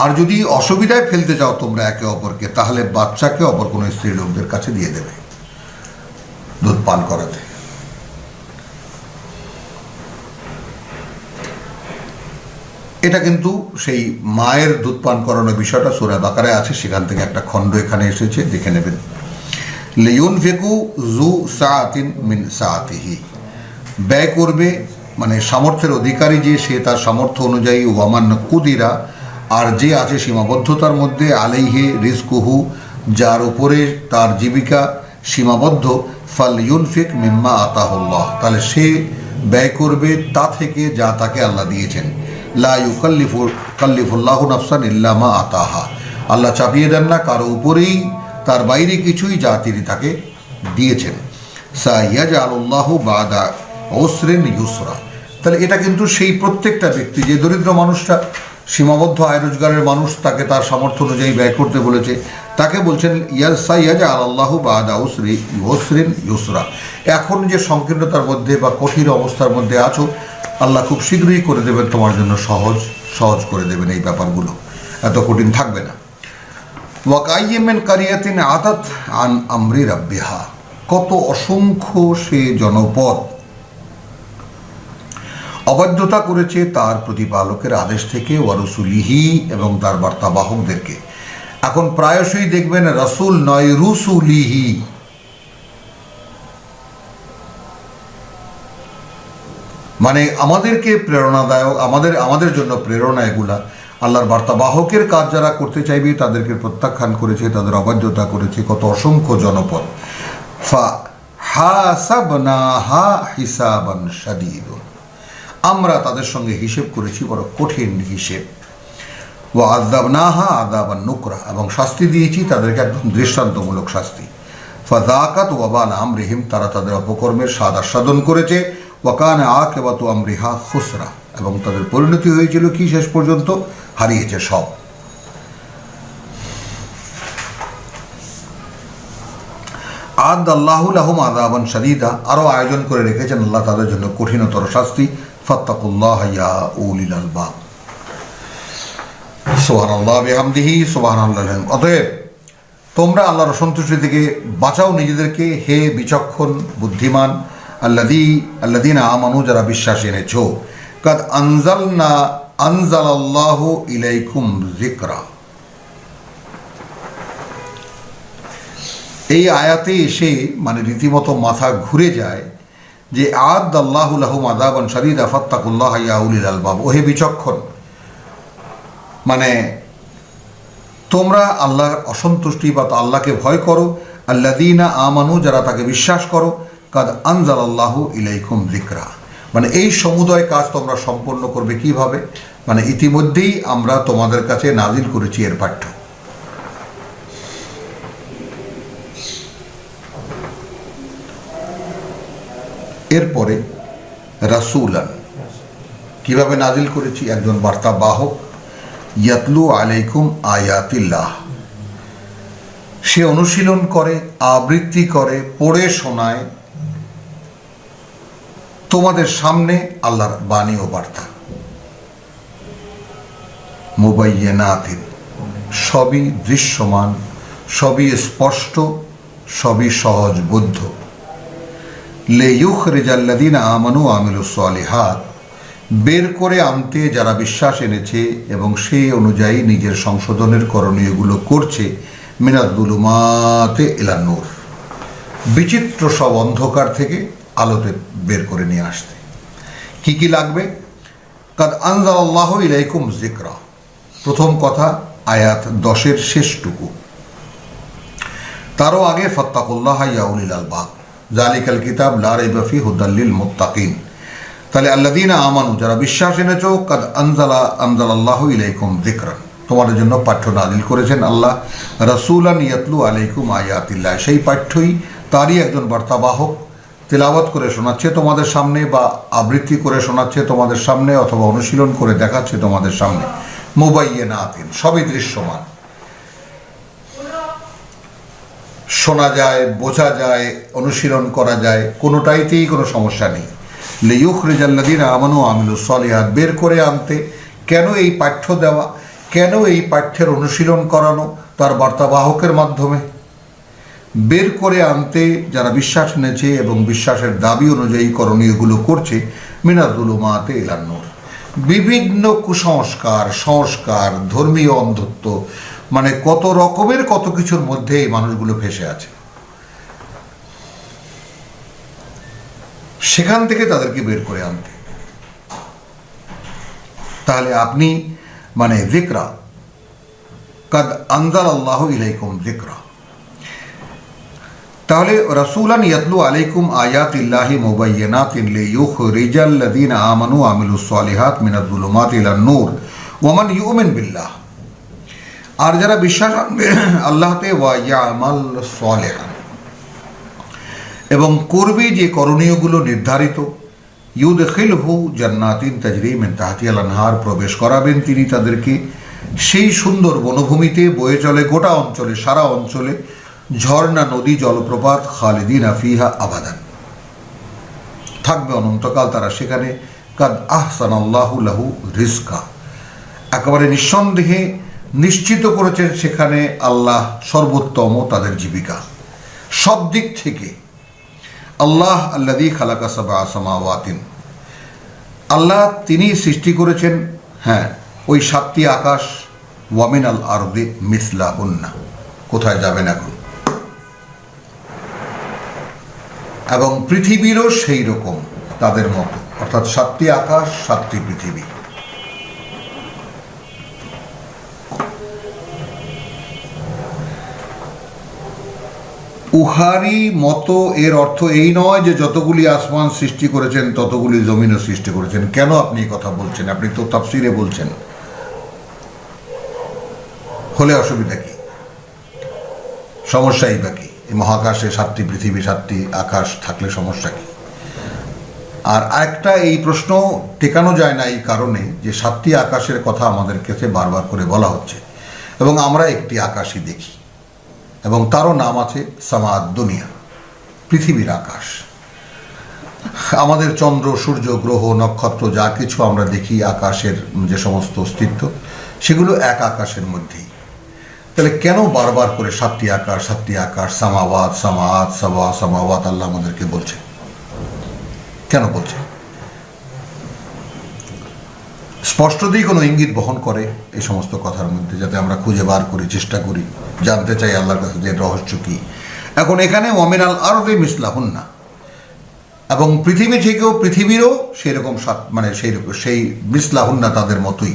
আর যদি অসুবিধায় ফেলতে চাও তোমরা একে অপরকে, তাহলে বাচ্চাকে অপর কোনো স্ত্রী লোকদের কাছে দিয়ে দেবে দুধ পান করাতে। এটা কিন্তু সেই মায়ের দুধ পান করানোর বিষয়টা সূরা বাকারায় আছে, সেখান থেকে একটা খণ্ড এখানে এসেছে, দেখে নেবেন। লিয়ুনফিকু যু সাআতিন মিন সাআতিহি, ব্যয় করবে সামর্থ্যের অধিকারী যে, সে তার সামর্থ্য অনুযায়ী, ওয়ামান কুদিরা, আর যে আছে সীমাবদ্ধতার মধ্যে, আলাইহি রিজকুহু, যার উপরে তার জীবিকা সীমাবদ্ধ, ফালইউনফিক মিম্মা আতাহুল্লাহ, তাহলে সে ব্যয় করবে তা থেকে যা তাকে আল্লাহ দিয়েছেন। লা ইউকাল্লিফুল্লাহু নাফসান ইল্লা মা আতাহা, আল্লাহ চাপিয়ে দেন না কারো উপরেই তার বাইরে কিছুই, যা তিনি তাকে দিয়েছেন। সাইয়াজআলুল্লাহু বাদা উসরিন ইউসরা, তাহলে এটা কিন্তু সেই প্রত্যেকটা ব্যক্তি, যে দরিদ্র মানুষটা, সীমাবদ্ধ আয় রোজগারের মানুষ, তাকে তার সামর্থ্য অনুযায়ী ব্যয় করতে বলেছে, তাকে বলছেন সাইয়াজআলুল্লাহু বাদা উসরিন ইউসরা, এখন যে সংকীর্ণতার মধ্যে বা কঠিন অবস্থার মধ্যে আছো, আল্লাহ খুব শীঘ্রই করে দেবেন তোমার জন্য, সহজ করে দেবেন এই ব্যাপারগুলো, এত কঠিন থাকবে না। ওয়াকাইয়্যিম মিন কারিয়াতিন আতাত আন আমরি রাব্বিহা, কত অসংখ্য সে জনপদ অবাধ্যতা করেছে তার প্রতিপালকের আদেশ থেকে, ওয়ারুসুলিহি, এবং তার বার্তাবাহকদেরকে। এখন প্রায়শই দেখবেন রাসূল নয়, রুসুলিহি, আমাদেরকে প্রেরণাদায়ক, আমাদের জন্য প্রেরণা এগুলা। আল্লাহর বার্তাবাহকের কাজ যারা করতে চাইবে তাদেরকে প্রত্যাখ্যান করেছে, তাদের অবাধ্যতা করেছে কত অসংখ্য জনপদ। ফাহাসাবনাহা হিসাবান শাদীদুন, আমরা তাদের সঙ্গে হিসেব করেছি বড় কঠিন হিসেব। ওয়া আযাবনাহা আযাবান নুকরা, এবং শাস্তি দিয়েছি তাদেরকে একদম দৃষ্টান্তমূলক শাস্তি। ফাযাকাত ওয়াবাল আমরিহিম, তারা তাদের অপকর্মের স্বাদ আস্বাদন করেছে। ওয়া কানা আকিবাতু আমরিহা খুসরা, এবং তাদের পরিণতি হয়েছিল কি, শেষ পর্যন্ত হারিয়েছে সব। আদাল্লাহু লাহুম আযাবান শাদীদা, আরও আয়োজন করে রেখেছেন আল্লাহ তাদের জন্য কঠিনতর শাস্তি। ফাত্তাকুল্লাহ ইয়া উলিল আলবাব। সুবহানাল্লাহ বিহামদিহি সুবহানাল্লাহ। অতএব তোমরা আল্লাহর অসন্তুষ্টি থেকে বাঁচাও নিজেদেরকে, হে বিচক্ষণ বুদ্ধিমান, আল্লাযীনা আমানু, যারা বিশ্বাস এনেছো। কাদ আনজালাল্লাহু ইলাইকুম যিকরা, এই আয়াতে এসে রীতিমতো মাথা ঘুরে যায় যে আদাল্লাহু লাহুম আযাবান শাদীদা ফাত্তাকুল্লাহ ইয়া উলিল আলবাব, ওহে বিচক্ষণ, তোমরা আল্লাহর অসন্তুষ্টি বা আল্লাহকে ভয় করো। আল্লাযীনা আমানু, যারা তাকে বিশ্বাস করো। কাদ আনজালাল্লাহু ইলাইকুম যিকরা, এই সমুদয় কাজ তোমরা সম্পন্ন করবে কিভাবে, ইতিমধ্যেই আমরা তোমাদের কাছে নাজিল করেছি এর পাঠ্য। এরপরে রাসূলান, কিভাবে নাজিল করেছি, একজন বার্তাবাহক। ইয়াতলু আলাইকুম আয়াতিল্লাহ, সে অনুশীলন করে, আবৃত্তি করে, পড়ে শোনায় তোমাদের সামনে আল্লাহর বাণী ও বার্তা। মুবায়্যিনাতিন, সবই দৃশ্যমান, সবই স্পষ্ট, সবই সহজবোধ্য। লিইউখরিজাল্লাযীনা আমানু ওয়া আমিলুস সালিহাত, বের করে আনতে যারা বিশ্বাস এনেছে এবং সেই অনুযায়ী নিজের সংশোধনের করণীয়গুলো করছে, মিনাজ-জুলুমাতি ইলান নূর, বিচিত্র সব অন্ধকার থেকে আলোতে বের করে নিয়ে আসতে। কি কি লাগবে? কাদ আনজালাল্লাহু ইলাইকুম যিকরা, প্রথম কথা আয়াত 10-এর শেষটুকু। তারও আগে ফাত্তাকুল্লাহা ইয়া উলিল আলবাব, যালিকাল কিতাব লা রাইবা ফীহি হুদাল লিল মুত্তাকিন। তাহলে আল্লাযীনা আমানু, যারা বিশ্বাস এনেছো, কাদ আনজালাল্লাহু ইলাইকুম যিকরান, তোমাদের জন্য পাঠ্য নাজিল করেছেন আল্লাহ, রাসূলান ইয়াতলু আলাইকুম আয়াতিল্লাহ, সেই পাঠ্যই তারই একজন বার্তাবাহক তেলাওয়াত করে শোনাচ্ছে তোমাদের সামনে, বা আবৃত্তি করে শোনাচ্ছে তোমাদের সামনে, অথবা অনুশীলন করে দেখাচ্ছে তোমাদের সামনে। মুবায়্যিনাতিন, সবই দৃশ্যমান, শোনা যায়, বোঝা যায়, অনুশীলন করা যায়, কোনোটাইতেই কোনো সমস্যা নেই। লিইউখরিজাল্লাযীনা আমানু ওয়া আমিলুস সালিহাত, বের করে আনতে। কেন এই পাঠ্য দেওয়া? কেন এই পাঠ্যের অনুশীলন করানো? তার বার্তাবাহকের মাধ্যমে বের করে আনতে যারা বিশ্বাস এনেছে এবং বিশ্বাসের দাবি অনুযায়ী করণীয়গুলো করছে, মিনাজ-জুলুমাতি ইলান নূর, বিভিন্ন কুসংস্কার, সংস্কার, ধর্মীয় অন্ধত্ব, মানে কত রকমের কত কিছুর মধ্যে এই মানুষগুলো ফেসে আছে, সেখান থেকে তাদেরকে বের করে আনতে। তাহলে আপনি মানে যিকরা, কাদ আনজালাল্লাহু ইলাইকুম যিকরা, তাহলে রাসূলান ইয়াতলু আলাইকুম আয়াতিল্লাহি মুবায়্যিনাতিন লিইউখরিজাল্লাযীনা আমানু ওয়া আমিলুস সালিহাত মিনাজ-জুলুমাতি ইলান নূর ওয়া মান ইউমিন বিল্লাহ, আর যারা বিশ্বাস আনবে আল্লাহতে, ওয়া ইয়ামাল সালিহান, এবং করবে যে করণীয়গুলো নির্ধারিত, ইউদখিলহু জান্নাতিন তাজরি মিন তাহতিহাল আনহার, প্রবেশ করাবেন তিনি তাদেরকে সেই সুন্দর বনভূমিতে, বয়ে চলে গোটা অঞ্চলে, সারা অঞ্চলে ঝর্ণা, নদী, জলপ্রপাত, খালিদিনা ফিহা আবাদান, থাকবে অনন্তকাল তারা সেখানে। কাদ আহসানাল্লাহু লাহু রিজকা, একেবারে নিঃসন্দেহে নিশ্চিত করেছেন সেখানে আল্লাহ সর্বোত্তম তাদের জীবিকা সব দিক থেকে। আল্লাহ আল্লাযী খালাকা সাবআ সামাওয়াতিন, আল্লাহ তিনি সৃষ্টি করেছেন, হ্যাঁ, ওই 7টি আকাশ, ওয়া মিনাল আরদি মিসলাহুন্না, কোথায় যাবেন এখন, এবং পৃথিবীরও সেই রকম তাদের মতো, অর্থাৎ 7টি আকাশ, 7টি পৃথিবী। উহারি মতো এর অর্থ এই নয় যে যতগুলি আসমান সৃষ্টি করেছেন ততগুলি জমিনও সৃষ্টি করেছেন। কেন আপনি এই কথা বলছেন? আপনি তো তাফসীরে বলছেন, হলে অসুবিধা কি, সমস্যাই বা কি? এই মহাকাশে 7টি পৃথিবী, 7টি আকাশ থাকলে সমস্যা কি? আর আরেকটা, এই প্রশ্ন টেকানো যায় না এই কারণে যে 7টি আকাশের কথা আমাদের কাছে বারবার করে বলা হচ্ছে, এবং আমরা একটি আকাশই দেখি, এবং তারও নাম আছে সামাদ দুনিয়া, পৃথিবীর আকাশ। আমাদের চন্দ্র, সূর্য, গ্রহ, নক্ষত্র, যা কিছু আমরা দেখি আকাশের যে সমস্ত অস্তিত্ব, সেগুলো এক আকাশের মধ্যেই। তাহলে কেন বারবার করে 7টি আকাশ, 7টি আকাশ, সামাওয়াত, সামাআত, সাবা, সামাওয়াত আল্লাহ আমাদেরকে বলছে? কেন বলছে? স্পষ্টতই কোনো ইঙ্গিত বহন করে এই সমস্ত কথার মধ্যে, যাতে আমরা খুঁজে বার করি, চেষ্টা করি, জানতে চাই আল্লাহর কাছে যে রহস্য কি। এখন এখানে ওয়া মিনাল আরদি মিসলাহুন্না, এবং পৃথিবী থেকেও, পৃথিবীরও সেই রকম, মানে সেই মিসলাহুন্না তাদের মতোই।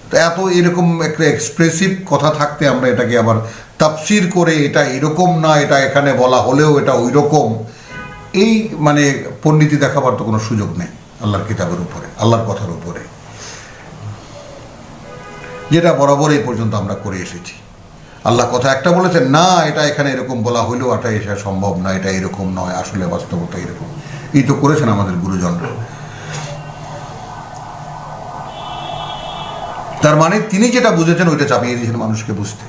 তো এত এরকম একটা এক্সপ্রেসিভ কথা থাকতে আমরা এটাকে আবার তাফসীর করে এটা এরকম না, এটা এখানে বলা হলেও এটা ওই রকম, এই মানে পণ্ডিতি দেখাবার তো কোনো সুযোগ নেই আল্লাহর কিতাবের উপরে, আল্লাহর কথার উপরে, যেটা বরাবর এই পর্যন্ত আমরা করে এসেছি। আল্লাহ কথা একটা বলেছেন, না এটা এখানে এরকম বলা হইলেও এটা এসে সম্ভব না, এটা এরকম নয়, আসলে বাস্তবতা এরকম, এই তো করেছেন আমাদের গুরুজনরা। তার মানে তিনি যেটা বুঝেছেন ওইটা চাপিয়ে দিয়েছেন মানুষকে বুঝতে।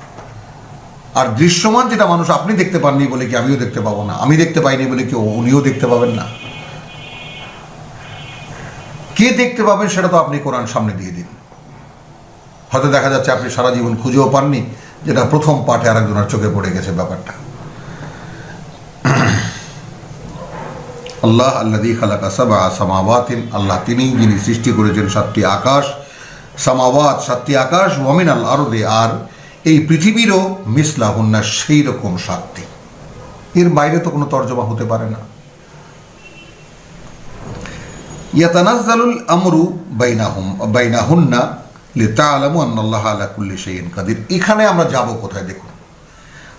আর দৃশ্যমান যেটা মানুষ, আপনি দেখতে পাননি বলে কি আমিও দেখতে পাবো না, আমি দেখতে পাইনি বলে কি উনিও দেখতে পাবেন না? কে দেখতে পাবেন সেটা তো আপনি কোরআন সামনে দিয়ে দিন। হয়তো দেখা যাচ্ছে আপনি সারা জীবন খুঁজেও পাননি, যেটা প্রথম পাঠে আরেকজনের চোখে পড়ে গেছে ব্যাপারটা। আল্লাহ আল্লাযী খালাকা সাবআ সামাওয়াতিন, আল্লাহ তিনিই যিনি সৃষ্টি করেছেন 7টি আকাশ, সামাওয়াত 7টি আকাশ, ওয়া মিনাল আরদি, আর এই পৃথিবীরও মিসলাহুন্না, সেই রকম 7টি। এর বাইরে তো কোনো তর্জমা হতে পারে না। ইয়াতানাজ্জালুল আমরু বাইনাহুন্না লিতা'লামু আন্নাল্লাহা আলা কুল্লি শাইইন কাদির। এখানে আমরা যাব কোথায় দেখুন,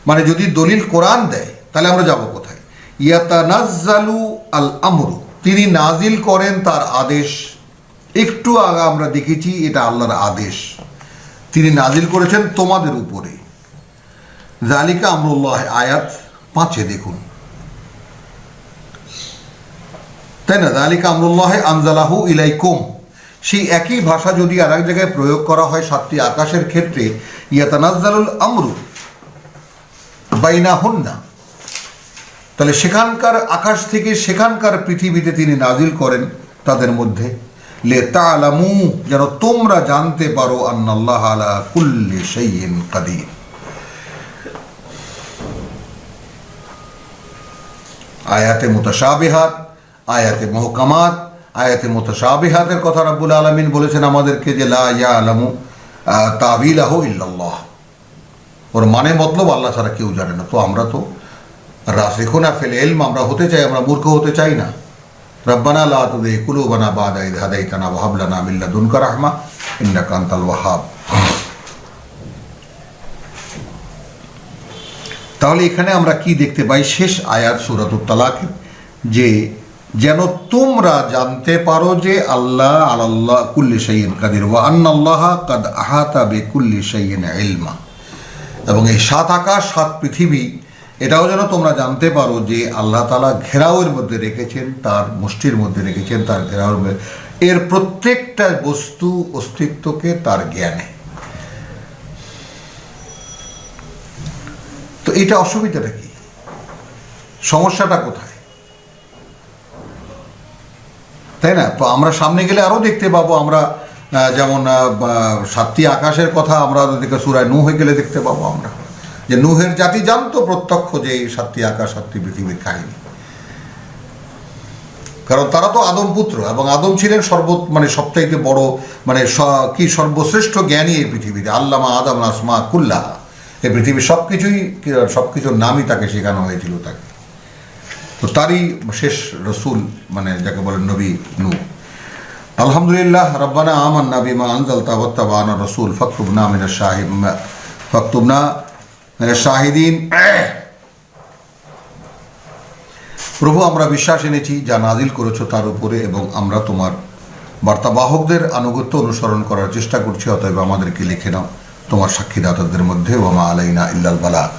মানে যদি দলিল কোরআন দেয় তাহলে আমরা যাব কোথায়? ইয়াতানাজ্জালু আল আমরু, তিনি নাজিল করেন তার আদেশ। একটু আগে আমরা দেখেছি এটা আল্লাহর আদেশ, তিনি নাজিল করেছেন তোমাদের উপরে। যালিকা আমরুল্লাহ, আয়াত 5 দেখুন, তাই না? যালিকা আমরুল্লাহ আনজালাহু ইলাইকুম, সেই একই ভাষা যদি আর এক জায়গায় প্রয়োগ করা হয় 7টি আকাশের ক্ষেত্রে, ইয়াতানাজ্জালুল আমরু বাইনাহুন্না, তাহলে সেখানকার আকাশ থেকে সেখানকার পৃথিবীতে তিনি নাজিল করেন তাদের মধ্যে, লিতা'লামু, যেন তোমরা জানতে পারো, আন্নাল্লাহা আলা কুল্লি শাইইন কাদির। আয়াতে মুতাশাবিহাত, আয়াতে মুহকামাত। আয়াতে মুতাশাবিহাতের কথা রাব্বুল আলামিন বলেছেন আমাদেরকে যে লা ইয়ালামু তাবিলাহু ইল্লাল্লাহ, ওর মানে মতলব আল্লাহ ছাড়া কেউ জানে না। তো আমরা তো রাসিখুনা ফিল ইলম, আমরা হতে চাই, আমরা মূর্খ হতে চাই না। রব্বানা লা তুযিগ কুলুবানা বা'দা ইয হাদাইতানা ওয়া হাব লানা মিন লাদুনকা রাহমা ইন্নাকা আনতাল ওয়াহ্হাব। তাহলে এখানে আমরা কি দেখতে পাই? শেষ আয়াত সূরাতুত তালাকের, যে যেন তোমরা জানতে পারো যে আল্লাহ আলাল্লাহ কুল্লি শাইইন কাদির ওয়া আন্নাল্লাহা কাদ আহাতা বিকুল্লি শাইইন ইলমা। এবং এই 7 আকাশ 7 পৃথিবী, এটাও যেন তোমরা জানতে পারো যে আল্লাহ তাআলা ঘেরাওয়ের মধ্যে রেখেছেন, তার মুষ্টির মধ্যে রেখেছেন, তার ঘেরাওয়ের মধ্যে এর প্রত্যেকটা বস্তু অস্তিত্বকে তার জ্ঞানে। তো এটা অসুবিধাটা কি? সমস্যাটা কোথায়? তাই না? তো আমরা সামনে গেলে আরও দেখতে পাবো, আমরা যেমন 7টি আকাশের কথা আমরা ওদিকে সূরা নূহে গেলে দেখতে পাবো আমরা, যে নূহের জাতি জানতো প্রত্যক্ষ যে এই 7টি আকাশ 7টি পৃথিবীর কাহিনী। কারণ তারা তো আদম পুত্র, এবং আদম ছিলেন মানে সবচাইতে বড়, মানে কি সর্বশ্রেষ্ঠ জ্ঞানী এই পৃথিবীতে। আল্লামা আদম আসমা কুল্লাহ, এই পৃথিবীর সবকিছুর নামই তাকে শেখানো হয়েছিল তাকে। তো তারই শেষ রসুল, মানে যাকে বলেন নবী নূহ। আলহামদুলিল্লাহ, রব্বানা আমান্না বিমা আনজালতা ওয়াত্তাবা'না রাসূল ফাকতুবনা মিনাশ শাহিদিন। প্রভু, আমরা বিশ্বাস এনেছি যা নাজিল করেছো তার উপরে, এবং আমরা তোমার বার্তাবাহকদের আনুগত্য অনুসরণ করার চেষ্টা করছি, অতএব আমাদেরকে লিখে নাও তোমার সাক্ষীদাতাদের মধ্যে। ওয়া মা আলাইনা ইল্লাল বালাগ।